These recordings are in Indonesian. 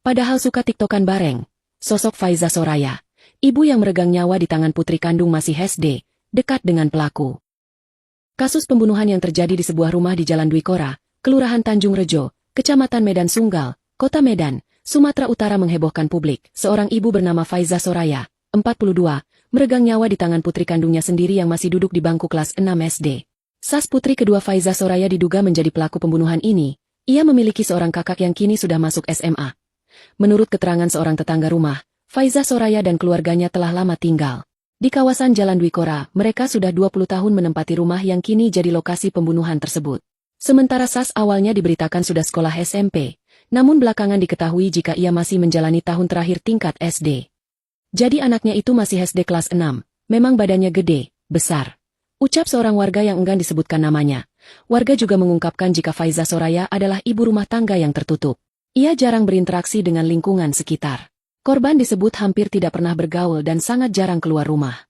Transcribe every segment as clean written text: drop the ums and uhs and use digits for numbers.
Padahal suka tiktokan bareng. Sosok Faiza Soraya, ibu yang meregang nyawa di tangan putri kandung masih SD, dekat dengan pelaku. Kasus pembunuhan yang terjadi di sebuah rumah di Jalan Dwi Kora, Kelurahan Tanjung Rejo, Kecamatan Medan Sunggal, Kota Medan, Sumatera Utara menghebohkan publik. Seorang ibu bernama Faiza Soraya, 42, meregang nyawa di tangan putri kandungnya sendiri yang masih duduk di bangku kelas 6 SD. Sas putri kedua Faiza Soraya diduga menjadi pelaku pembunuhan ini. Ia memiliki seorang kakak yang kini sudah masuk SMA. Menurut keterangan seorang tetangga rumah, Faiza Soraya dan keluarganya telah lama tinggal di kawasan Jalan Dwi Kora. Mereka sudah 20 tahun menempati rumah yang kini jadi lokasi pembunuhan tersebut. Sementara Sas awalnya diberitakan sudah sekolah SMP, namun belakangan diketahui jika ia masih menjalani tahun terakhir tingkat SD. Jadi anaknya itu masih SD kelas 6, memang badannya gede, besar. Ucap seorang warga yang enggan disebutkan namanya. Warga juga mengungkapkan jika Faiza Soraya adalah ibu rumah tangga yang tertutup. Ia jarang berinteraksi dengan lingkungan sekitar. Korban disebut hampir tidak pernah bergaul dan sangat jarang keluar rumah.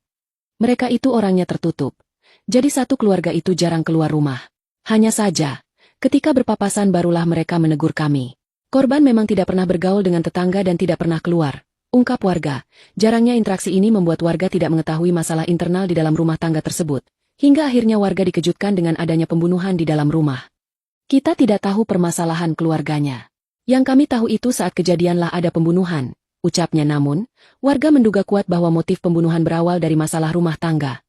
Mereka itu orangnya tertutup. Jadi satu keluarga itu jarang keluar rumah. Hanya saja, ketika berpapasan barulah mereka menegur kami. Korban memang tidak pernah bergaul dengan tetangga dan tidak pernah keluar. Ungkap warga, jarangnya interaksi ini membuat warga tidak mengetahui masalah internal di dalam rumah tangga tersebut. Hingga akhirnya warga dikejutkan dengan adanya pembunuhan di dalam rumah. Kita tidak tahu permasalahan keluarganya. Yang kami tahu itu saat kejadianlah ada pembunuhan, ucapnya. Namun, warga menduga kuat bahwa motif pembunuhan berawal dari masalah rumah tangga.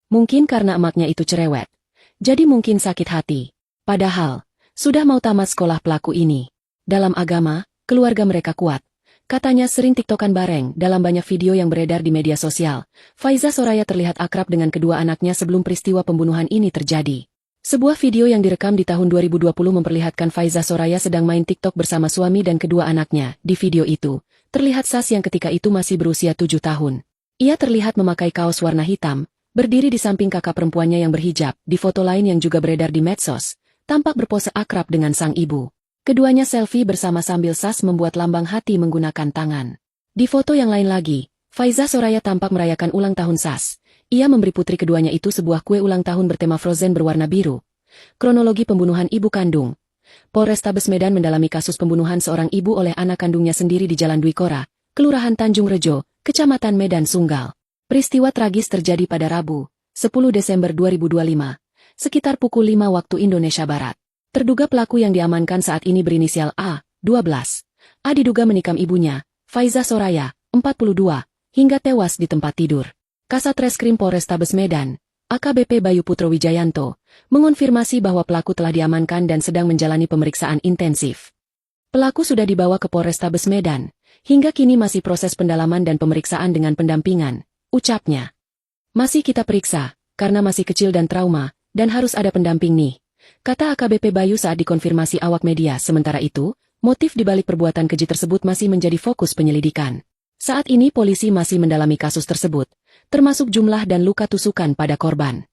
Mungkin karena emaknya itu cerewet. Jadi mungkin sakit hati. Padahal, sudah mau tamat sekolah pelaku ini. Dalam agama, keluarga mereka kuat. Katanya sering tiktokan bareng. Dalam banyak video yang beredar di media sosial, Faiza Soraya terlihat akrab dengan kedua anaknya sebelum peristiwa pembunuhan ini terjadi. Sebuah video yang direkam di tahun 2020 memperlihatkan Faiza Soraya sedang main TikTok bersama suami dan kedua anaknya. Di video itu, terlihat Sas yang ketika itu masih berusia 7 tahun. Ia terlihat memakai kaos warna hitam, berdiri di samping kakak perempuannya yang berhijab. Di foto lain yang juga beredar di medsos, tampak berpose akrab dengan sang ibu. Keduanya selfie bersama sambil Sas membuat lambang hati menggunakan tangan. Di foto yang lain lagi, Faiza Soraya tampak merayakan ulang tahun Sas. Ia memberi putri keduanya itu sebuah kue ulang tahun bertema frozen berwarna biru. Kronologi pembunuhan ibu kandung. Polrestabes Medan mendalami kasus pembunuhan seorang ibu oleh anak kandungnya sendiri di Jalan Dwi Kora, Kelurahan Tanjung Rejo, Kecamatan Medan Sunggal. Peristiwa tragis terjadi pada Rabu, 10 Desember 2025, sekitar pukul 5 waktu Indonesia Barat. Terduga pelaku yang diamankan saat ini berinisial A, 12. A diduga menikam ibunya, Faiza Soraya, 42, hingga tewas di tempat tidur. Kasat Reskrim Polrestabes Medan, AKBP Bayu Putro Wijayanto, mengonfirmasi bahwa pelaku telah diamankan dan sedang menjalani pemeriksaan intensif. Pelaku sudah dibawa ke Polrestabes Medan, hingga kini masih proses pendalaman dan pemeriksaan dengan pendampingan. Ucapnya, masih kita periksa, karena masih kecil dan trauma, dan harus ada pendamping nih, kata AKBP Bayu saat dikonfirmasi awak media. Sementara itu, motif dibalik perbuatan keji tersebut masih menjadi fokus penyelidikan. Saat ini polisi masih mendalami kasus tersebut, termasuk jumlah dan luka tusukan pada korban.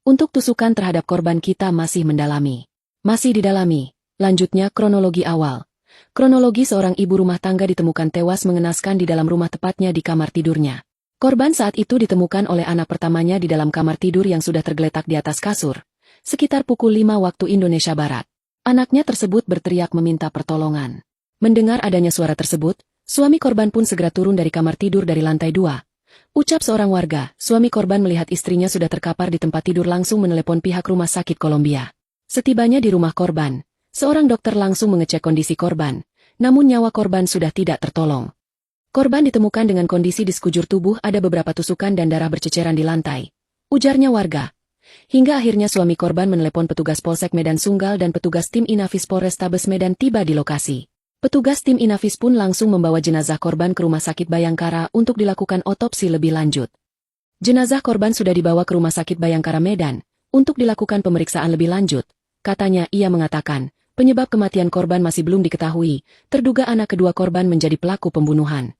Untuk tusukan terhadap korban kita masih mendalami. Masih didalami. Lanjutnya kronologi awal. Kronologi seorang ibu rumah tangga ditemukan tewas mengenaskan di dalam rumah, tepatnya di kamar tidurnya. Korban saat itu ditemukan oleh anak pertamanya di dalam kamar tidur yang sudah tergeletak di atas kasur. Sekitar pukul 5 waktu Indonesia Barat. Anaknya tersebut berteriak meminta pertolongan. Mendengar adanya suara tersebut, suami korban pun segera turun dari kamar tidur dari lantai 2. Ucap seorang warga, suami korban melihat istrinya sudah terkapar di tempat tidur langsung menelepon pihak rumah sakit Kolombia. Setibanya di rumah korban, seorang dokter langsung mengecek kondisi korban, namun nyawa korban sudah tidak tertolong. Korban ditemukan dengan kondisi di sekujur tubuh ada beberapa tusukan dan darah berceceran di lantai. Ujarnya warga. Hingga akhirnya suami korban menelepon petugas Polsek Medan Sunggal dan petugas tim Inafis Polrestabes Medan tiba di lokasi. Petugas tim Inafis pun langsung membawa jenazah korban ke Rumah Sakit Bayangkara untuk dilakukan otopsi lebih lanjut. Jenazah korban sudah dibawa ke Rumah Sakit Bayangkara Medan untuk dilakukan pemeriksaan lebih lanjut. Katanya, ia mengatakan, penyebab kematian korban masih belum diketahui, terduga anak kedua korban menjadi pelaku pembunuhan.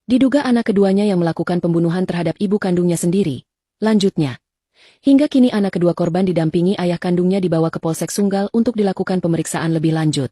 Diduga anak keduanya yang melakukan pembunuhan terhadap ibu kandungnya sendiri. Lanjutnya, hingga kini anak kedua korban didampingi ayah kandungnya dibawa ke Polsek Sunggal untuk dilakukan pemeriksaan lebih lanjut.